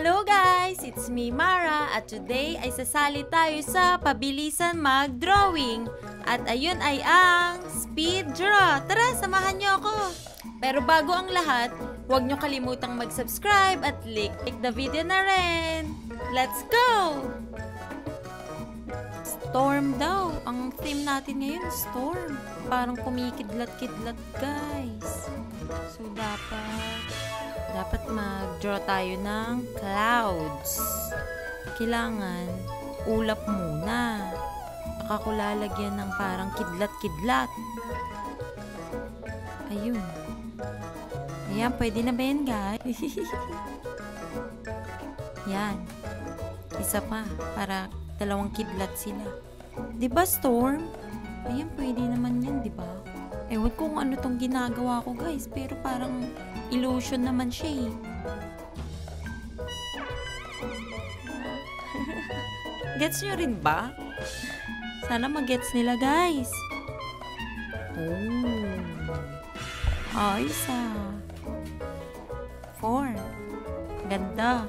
Hello guys! It's me, Mara, at today ay sasali tayo sa pabilisan mag-drawing. At ayun ay ang speed draw. Tara, samahan niyo ako! Pero bago ang lahat, huwag niyo kalimutang mag-subscribe at like the video na rin. Let's go! Storm daw. Ang theme natin ngayon, storm. Parang kumikidlat-kidlat, guys. So, dapat mag-draw tayo ng clouds. Kailangan ulap muna. Baka ko lalagyan ng parang kidlat-kidlat. Ayun. Ayan, pwede na ba yan, guys? Yan. Isa pa, para dalawang kidlat sila. Diba, Storm? Ayan, pwede naman yan, diba? Ewan ko kung ano tong ginagawa ko, guys. Pero parang illusion naman siya, eh. Gets nyo rin ba? Sana mag-gets nila, guys. Oh. Ayos, 4. Ganda.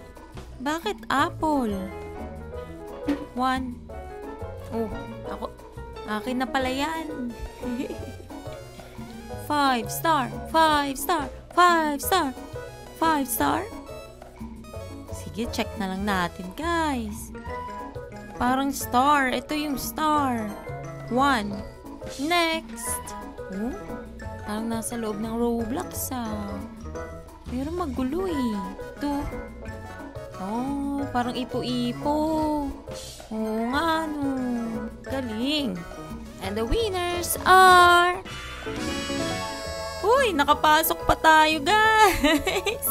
Bakit apple? 1. Oh, akin na pala yan. 5 star, 5 star, 5 star, 5 star. Sige, check na lang natin, guys. Parang star. Ito yung star. 1. Next. Oh, parang nasa loob ng Roblox, Pero magulo, eh. 2. Oh, parang ipo-ipo. Oo nga, no. Galing. And the winners are... Uy, nakapasok pa tayo, guys.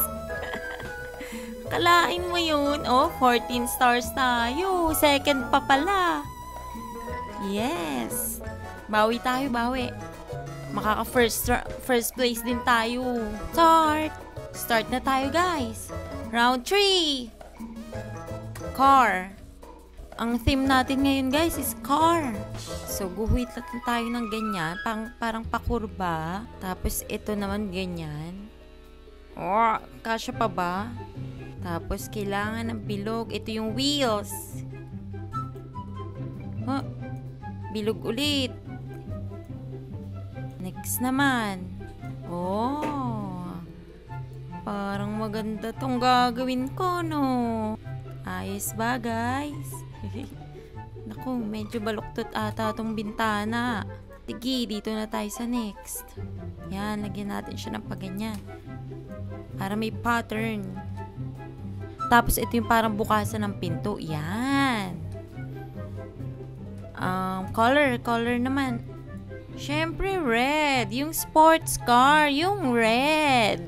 Kalain mo yun. Oh, 14 stars tayo. Second pa pala. Yes. Bawi tayo, bawi. Makaka-first place din tayo. Start na tayo, guys. Round 3. Car. Ang theme natin ngayon, guys, is car. So, guhit lang tayo ng ganyan. Parang pakurba. Tapos, ito naman ganyan. Oh, kasya pa ba? Tapos, kailangan ng bilog. Ito yung wheels. Oh, bilog ulit. Next naman. Oh, parang maganda tong gagawin ko, no? Ayos ba, guys? Naku, medyo baluktot ata tong bintana. Sige, dito na tayo sa next. Yan, lagyan natin siya ng paganyan. Para may pattern. Tapos, ito yung parang bukasan ng pinto. Yan. Color naman. Syempre, red. Yung sports car. Yung red.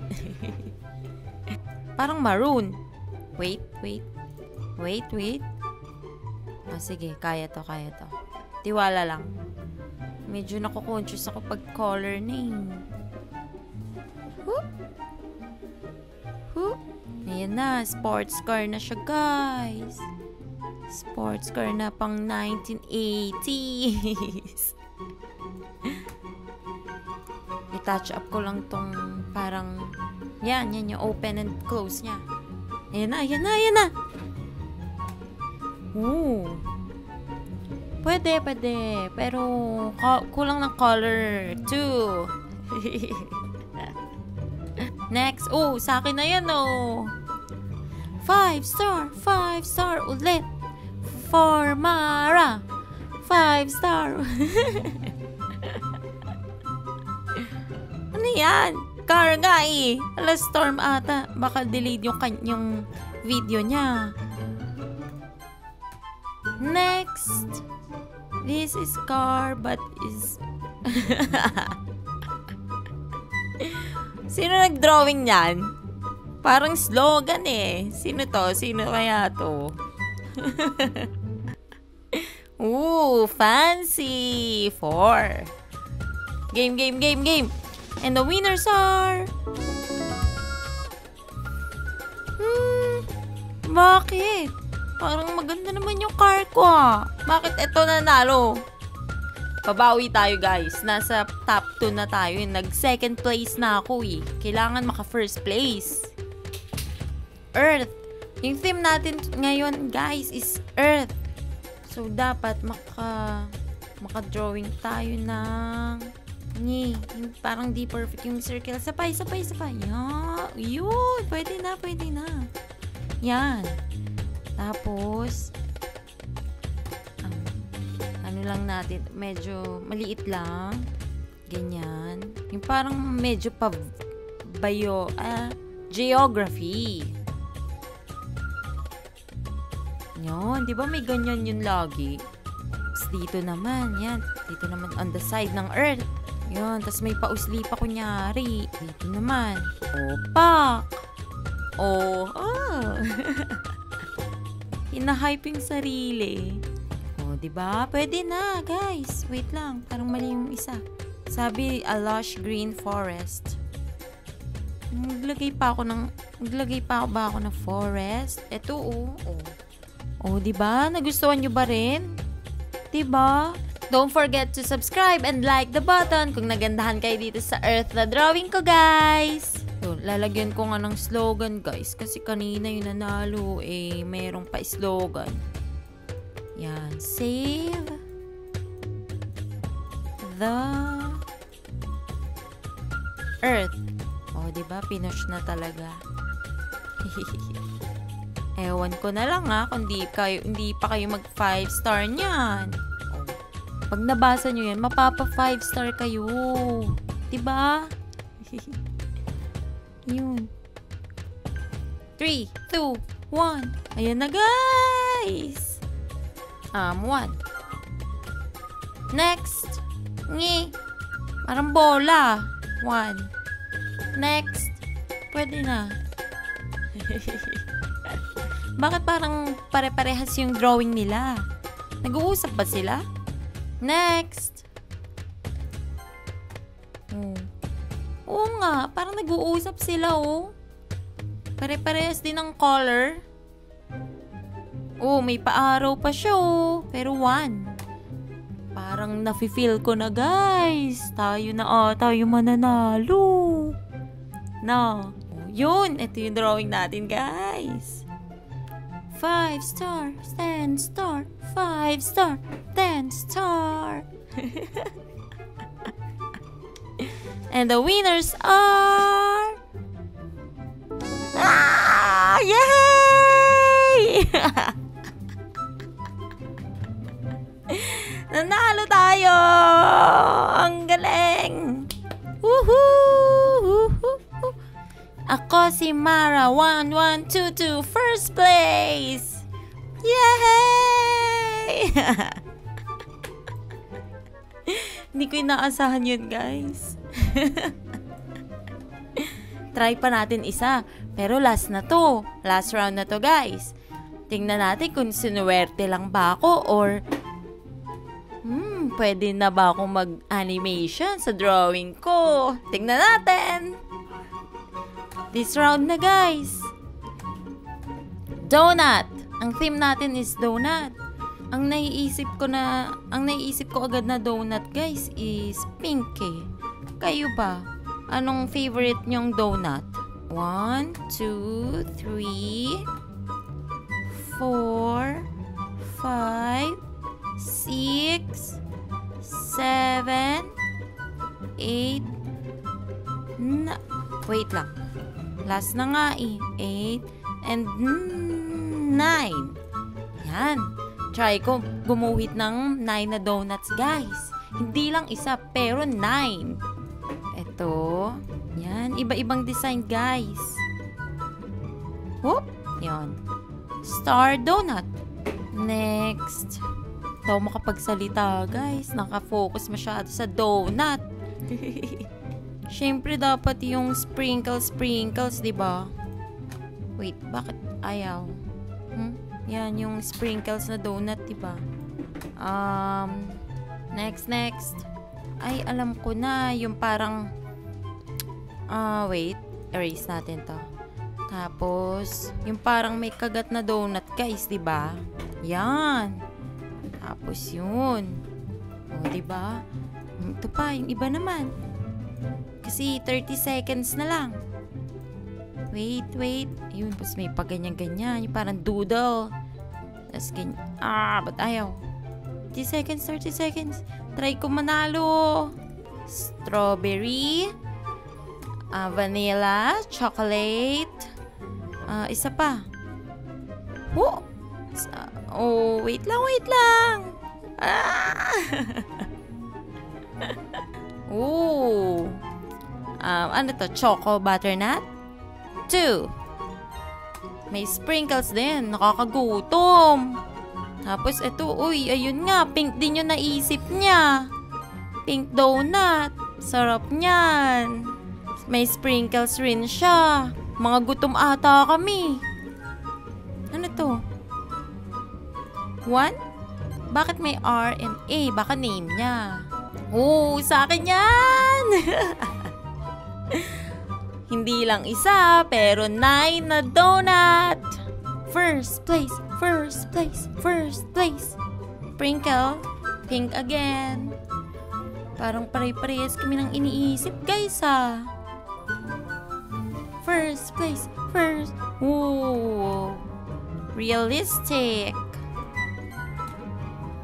Parang maroon. Wait. Oh, sige, kaya to. Tiwala lang. Medyo nakukonsyos ako pag color na, Ayan na, sports car na siya, guys. Sports car na pang 1980s. I-touch up ko lang tong parang, yan yung open and close niya. Ayan na. Ooh. Pwede. Pero, kulang ng color 2. Next. Oh, sa akin na yan, 5 star ulit. For Mara. 5 star. Ano yan? Car nga, eh. Storm ata. Baka delete yung video niya. Next. This is car but is... Sino nag-drawing niyan? Parang slogan, eh. Sino to? Sino kaya to? Ooh, fancy. 4. Game. And the winners are... Bakit? Parang maganda naman yung car ko, Bakit ito nanalo? Pabawi tayo, guys. Nasa top 2 na tayo. Nag-second place na ako, Kailangan maka-first place. Earth. Yung theme natin ngayon, guys, is Earth. So, dapat maka-drawing tayo ng parang di perfect yung circle. Sabay. Yan. Yun. Pwede na. Yan. Tapos, ano lang natin, medyo maliit lang. Ganyan. Yung parang medyo geography. Yun, di ba may ganyan yun lagi? Tapos dito naman, yan. Dito naman on the side ng Earth. Yun, tapos may pausli pa kunyari. Dito naman. Opak! Hinahype yung sarili. Di ba? Pwede na, guys. Wait lang, parang mali yung isa. Sabi, a lush green forest. Maglagay pa ba ako ng forest? Ito, di ba? Nagustuhan nyo ba rin? Di ba? Don't forget to subscribe and like the button kung nagandahan kayo dito sa Earth na drawing ko, guys. So, lalagyan ko nga ng slogan, guys. Kasi kanina yung nanalo, mayroong pa slogan. Yan. Save the Earth. Diba? Pinush na talaga. Ewan ko na lang kung hindi pa kayo mag 5-star niyan. Pag nabasa nyo yan, mapapa 5-star kayo. Diba? Yun. 3, 2, 1. Ayan na, guys. 1. Next. Parang bola. 1. Next. Pwede na. Bakit parang pare-parehas yung drawing nila? Nag-uusap ba sila? Next. Oo nga, parang nag-uusap sila, Pare-parehas din ng color. May paaraw pa siya, pero 1. Parang nafe-feel ko na, guys. Tayo na tayo mananalo. No. Yun, ito yung drawing natin, guys. 5-star, 10-star, 5-star, 10-star. And the winners are... Yay! Nanalo tayo! Ang galing! Woohoo! Ako si Mara, 1122, first place! Yay! Hindi ko inaasahan yun, guys. Try pa natin isa. Pero last na to. Last round na to, guys. Tingnan natin kung sinuwerte lang ba ako or pwede na ba akong mag-animation sa drawing ko. Tingnan natin. This round na, guys. Donut. Ang theme natin is donut. Ang naiisip ko agad na donut, guys, is pink Kayo ba? Anong favorite nyong donut? 1, 2, 3, 4, 5, 6, 7, 8, wait lang. Last na nga 8 and 9. Yan. Try ko gumuhit ng 9 na donuts, guys. Hindi lang isa, pero 9. Ito. Yan. Iba-ibang design, guys. Whoop. Yan. Star donut. Next. Ito makapagsalita, guys. Nakafocus masyado sa donut. Siyempre, dapat yung sprinkles, diba? Wait, bakit ayaw? Yan, yung sprinkles na donut, diba? Next. Ay, alam ko na. Yung parang... wait. Erase natin to. Tapos, yung parang may kagat na donut, guys, diba? Yan. Tapos, yun. O, diba? Ito pa, yung iba naman. Kasi 30 seconds na lang. Wait. Ayun, tapos may paganyan-ganyan. Yung parang doodle. Tapos ganyan. Ba't ayaw? 30 seconds. Try ko manalo. Strawberry. Vanilla. Chocolate. Isa pa. Wait lang. Ano to? Choco butternut? 2. May sprinkles din. Nakakagutom. Tapos ito, ayun nga. Pink din yung naisip niya. Pink donut. Sarap niyan. May sprinkles rin siya. Mga gutom ata kami. Ano to? 1? Bakit may R and A? Baka name niya. Sa akin yan! Hindi lang isa, pero 9 na donut. First place. Sprinkle. Pink again. Parang pare-parehas kami ng iniisip, guys, ha. First place. Realistic.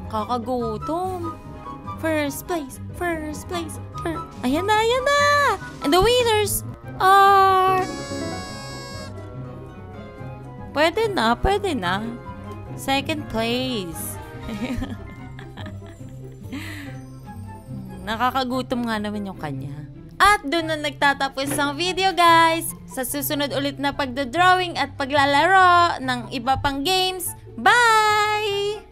Kakagutom. First place. Ayan na. And the winners are... Pwede na. Second place. Nakakagutom nga naman yung kanya. At doon na nagtatapos ang video, guys. Sa susunod ulit na pagdodrawing at paglalaro ng iba pang games. Bye!